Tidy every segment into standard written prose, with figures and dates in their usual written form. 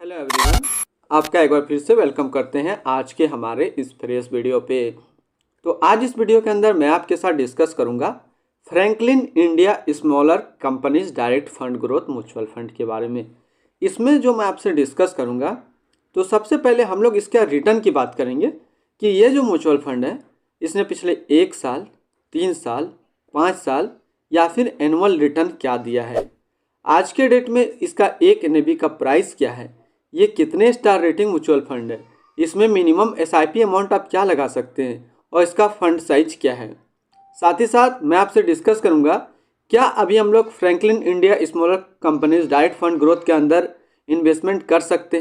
Hello everyone, आपका एक बार फिर से वेलकम करते हैं आज के हमारे इस फ्रेश वीडियो पे। तो आज इस वीडियो के अंदर मैं आपके साथ डिस्कस करूंगा Franklin India smaller companies direct fund growth mutual fund के बारे में। इसमें जो मैं आपसे डिस्कस करूंगा, तो सबसे पहले हम लोग इसका रिटर्न की बात करेंगे कि ये जो म्यूचुअल फंड है इसने पिछले 1 साल, 3 साल, 5 साल या फिर एनुअल रिटर्न क्या दिया है, आज के डेट में इसका एक एनएबी का प्राइस क्या है, ये कितने स्टार रेटिंग म्यूचुअल फंड है, इसमें मिनिमम एसआईपी अमाउंट आप क्या लगा सकते हैं और इसका फंड साइज क्या है। साथ ही साथ मैं आपसे डिस्कस करूंगा क्या अभी हम लोग Franklin India smaller companies direct fund growth के अंदर इन्वेस्टमेंट कर सकते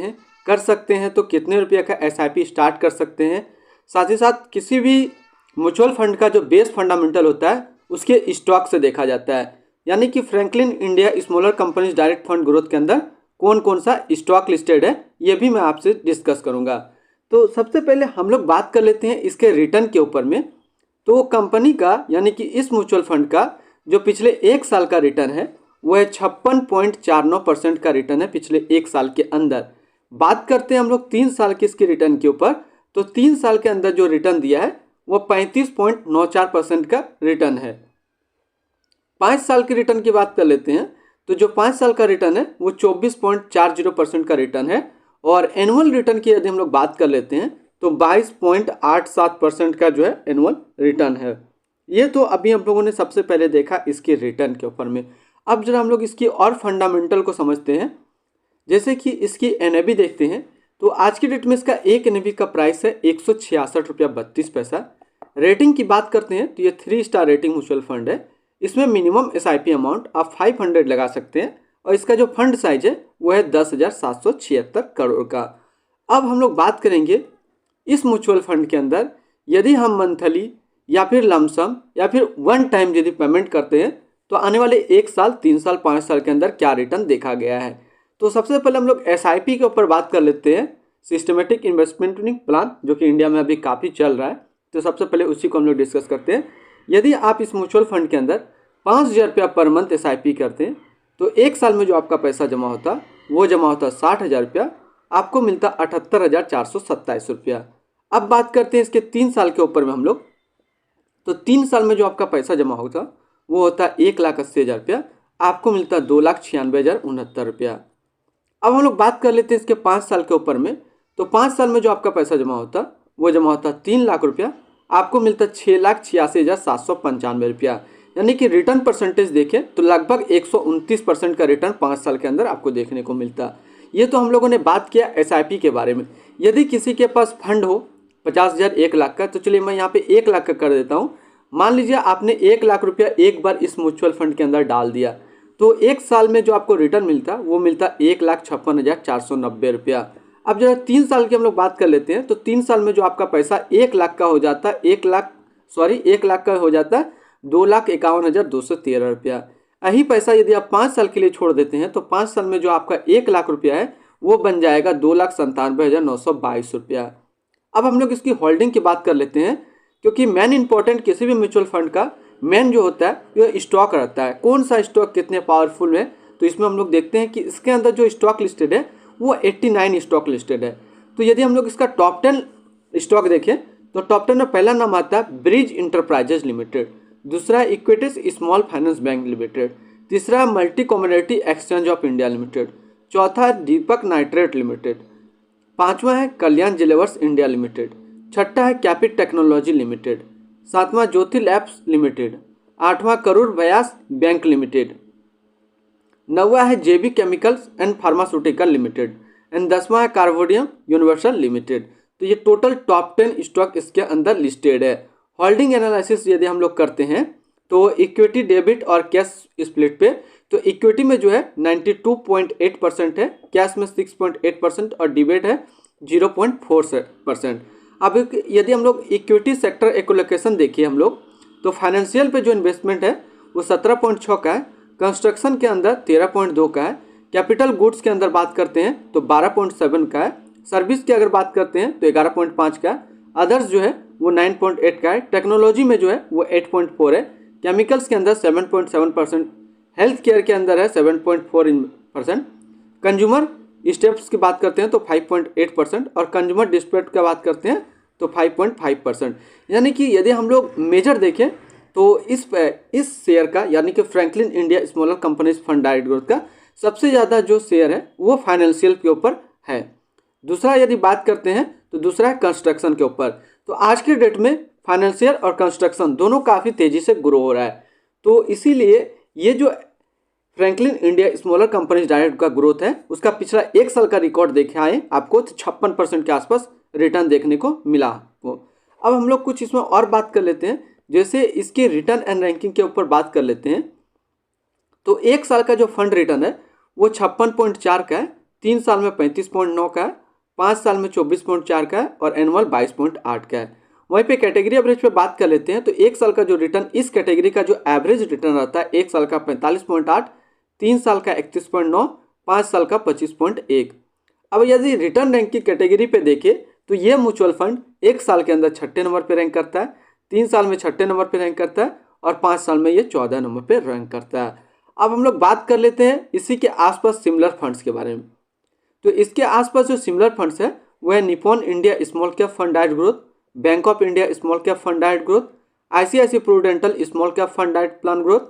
हैं तो कितने रुपये का एसआईपी स्टार्ट कर सकते हैं। साथ ही साथ किसी भी म्यूचुअल फंड का जो बेस फंडामेंटल होता है उसके स्टॉक से देखा जाता है, यानी कि Franklin India smaller companies direct fund growth के अंदर कौन कौन सा स्टॉक लिस्टेड है, ये भी मैं आपसे डिस्कस करूंगा। तो सबसे पहले हम लोग बात कर लेते हैं इसके रिटर्न के ऊपर में। तो कंपनी का यानी कि इस म्यूचुअल फंड का जो पिछले 1 साल का रिटर्न है वो है 56.49% का रिटर्न है पिछले 1 साल के अंदर। बात करते हैं हम लोग 3 साल के इसके रिटर्न के ऊपर, तो 3 साल के अंदर जो रिटर्न दिया है वो 35.94% का रिटर्न है। 5 साल के रिटर्न की बात कर लेते हैं, तो जो 5 साल का रिटर्न है वो 24.40% का रिटर्न है। और एनुअल रिटर्न की यदि हम लोग बात कर लेते हैं तो 22.87% का जो है एनुअल रिटर्न है। ये तो अभी हम लोगों ने सबसे पहले देखा इसके रिटर्न के ऊपर में। अब जरा हम लोग इसकी और फंडामेंटल को समझते हैं, जैसे कि इसकी एनएबी देखते हैं। तो आज की डेट में इसका एक एनएबी का प्राइस है 166.32 रुपया। रेटिंग की बात करते हैं तो ये 3 स्टार रेटिंग म्यूचुअल फंड है। इसमें मिनिमम एसआईपी अमाउंट आप 500 लगा सकते हैं और इसका जो फंड साइज है वो है 10,776 करोड़ का। अब हम लोग बात करेंगे इस म्यूचुअल फंड के अंदर यदि हम मंथली या फिर लमसम या फिर वन टाइम यदि पेमेंट करते हैं तो आने वाले 1 साल, 3 साल, 5 साल के अंदर क्या रिटर्न देखा गया है। तो सबसे पहले हम लोग एसआईपी के ऊपर बात कर लेते हैं, सिस्टमेटिक इन्वेस्टमेंट प्लान, जो कि इंडिया में अभी काफ़ी चल रहा है। तो सबसे पहले उसी को हम लोग डिस्कस करते हैं। यदि आप इस म्यूचुअल फंड के अंदर 5,000 रुपया पर मंथ एसआईपी करते हैं तो 1 साल में जो आपका पैसा जमा होता वो जमा होता 60,000 रुपया, आपको मिलता 78,427 रुपया। अब बात करते हैं इसके 3 साल के ऊपर में हम लोग, तो 3 साल में जो आपका पैसा जमा होता वो होता 1,80,000 रुपया, आपको मिलता 2,96,069 रुपया। अब हम लोग बात कर लेते हैं इसके 5 साल के ऊपर में, तो 5 साल में जो आपका पैसा जमा होता वो जमा होता 3 लाख रुपया, आपको मिलता 6,86,795 रुपया। यानी कि रिटर्न परसेंटेज देखें तो लगभग 129% का रिटर्न 5 साल के अंदर आपको देखने को मिलता। ये तो हम लोगों ने बात किया एसआईपी के बारे में। यदि किसी के पास फंड हो 50,000, 1 लाख का, तो चलिए मैं यहाँ पे 1 लाख का कर देता हूँ। मान लीजिए आपने 1 लाख रुपया एक बार इस म्यूचुअल फंड के अंदर डाल दिया, तो 1 साल में जो आपको रिटर्न मिलता वो मिलता 1,56,490 रुपया। अब जरा 3 साल की हम लोग बात कर लेते हैं, तो 3 साल में जो आपका पैसा 1 लाख का हो जाता, 1 लाख का हो जाता 2,51,213 रुपया। यही पैसा यदि आप 5 साल के लिए छोड़ देते हैं तो 5 साल में जो आपका 1 लाख रुपया है वो बन जाएगा 2,97,922 रुपया। अब हम लोग इसकी होल्डिंग की बात कर लेते हैं, क्योंकि मेन इंपॉर्टेंट किसी भी म्यूचुअल फंड का मेन जो होता है वो स्टॉक रहता है। कौन सा स्टॉक कितने पावरफुल है, तो इसमें हम लोग देखते हैं कि इसके अंदर जो स्टॉक लिस्टेड है वो 89 स्टॉक लिस्टेड है। तो यदि हम लोग इसका टॉप 10 स्टॉक देखें तो टॉप 10 में पहला नाम आता है ब्रिज इंटरप्राइजेज लिमिटेड, दूसरा है equities small finance bank limited, तीसरा है multi commodity exchange of India limited, चौथा है दीपक नाइट्रेट लिमिटेड, पांचवा है कल्याण ज्वेलर्स इंडिया लिमिटेड, छठा है कैपिट टेक्नोलॉजी लिमिटेड, सातवां ज्योति लैब्स लिमिटेड, आठवां करूर व्यास बैंक लिमिटेड, नौवा है JB Chemicals and Pharmaceutical Limited and 10वां है कार्बोडियम यूनिवर्सल लिमिटेड। तो ये टोटल टॉप 10 स्टॉक इसके अंदर लिस्टेड है। होल्डिंग एनालिसिस यदि हम लोग करते हैं तो इक्विटी, डेबिट और कैश स्प्लिट पे, तो इक्विटी में जो है 92.8% है, कैश में 6.8% और डेबिट है 0.4%। अब यदि हम लोग इक्विटी सेक्टर एलोकेशन देखिए हम लोग, तो फाइनेंशियल पे जो इन्वेस्टमेंट है वो 17.6 का है, कंस्ट्रक्शन के अंदर 13.2 का है, कैपिटल गुड्स के अंदर बात करते हैं तो 12.7 का है, सर्विस की अगर बात करते हैं तो 11.5 का है, अदर्स जो है वो 9.8 का है, टेक्नोलॉजी में जो है वो 8.4 है, केमिकल्स के अंदर 7.7%, हेल्थ केयर के अंदर है 7.4%, कंज्यूमर स्टेप्स की बात करते हैं तो 5.8% और कंज्यूमर डिस्प्यूट की बात करते हैं तो 5.5%। यानी कि यदि हम लोग मेजर देखें तो इस शेयर का यानी कि Franklin India smaller companies fund direct growth का सबसे ज़्यादा जो शेयर है वो फाइनेंशियल के ऊपर है। दूसरा यदि बात करते हैं तो दूसरा है कंस्ट्रक्शन के ऊपर। तो आज के डेट में फाइनेंशियल और कंस्ट्रक्शन दोनों काफ़ी तेज़ी से ग्रो हो रहा है। तो इसीलिए ये जो Franklin India smaller companies direct का ग्रोथ है उसका पिछला 1 साल का रिकॉर्ड देखे आए आपको 56% के आसपास रिटर्न देखने को मिला। अब हम लोग कुछ इसमें और बात कर लेते हैं, जैसे इसके रिटर्न एंड रैंकिंग के ऊपर बात कर लेते हैं। तो 1 साल का जो फंड रिटर्न है वो 56.4 का है, 3 साल में 35.9 का है, 5 साल में 24.4 का है और एनुअल 22.8 का है। वहीं पे कैटेगरी एवरेज पे बात कर लेते हैं तो 1 साल का जो रिटर्न इस कैटेगरी का जो एवरेज रिटर्न रहता है 1 साल का 45.8, 3 साल का 31.9, 5 साल का 25.1। अब यदि रिटर्न रैंक की कैटेगरी पे देखें तो ये म्यूचुअल फंड 1 साल के अंदर 6ठे नंबर पे रैंक करता है, 3 साल में 6ठे नंबर पे रैंक करता है और 5 साल में ये 14 नंबर पे रैंक करता है। अब हम लोग बात कर लेते हैं इसी के आसपास सिमिलर फंड्स के बारे में। तो इसके आसपास जो सिमिलर फंड्स है वो है Nippon India small cap fund direct growth, bank of India small cap fund direct growth, ICICI Prudential small cap fund direct plan growth,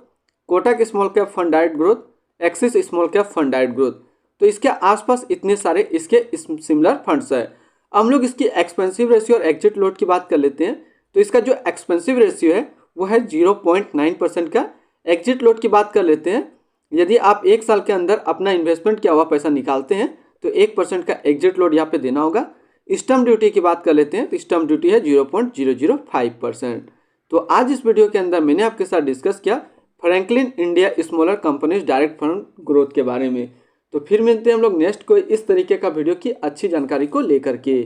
Kotak small cap fund direct growth, axis small cap fund direct growth. तो इसके आसपास इतने सारे इसके similar funds है। हम लोग इसकी एक्सपेंसिव रेशियो और एग्जिट लोड की बात कर लेते हैं। तो इसका जो एक्सपेंसिव रेशियो है वो है 0.9% का। एग्जिट लोड की बात कर लेते हैं, यदि आप 1 साल के अंदर अपना इन्वेस्टमेंट किया हुआ पैसा निकालते हैं तो 1% का एग्जिट लोड यहाँ पे देना होगा। स्टैम्प ड्यूटी की बात कर लेते हैं तो स्टैम्प ड्यूटी है 0.005%। तो आज इस वीडियो के अंदर मैंने आपके साथ डिस्कस किया Franklin India smaller companies direct fund growth के बारे में। तो फिर मिलते हैं हम लोग नेक्स्ट कोई इस तरीके का वीडियो की अच्छी जानकारी को लेकर के।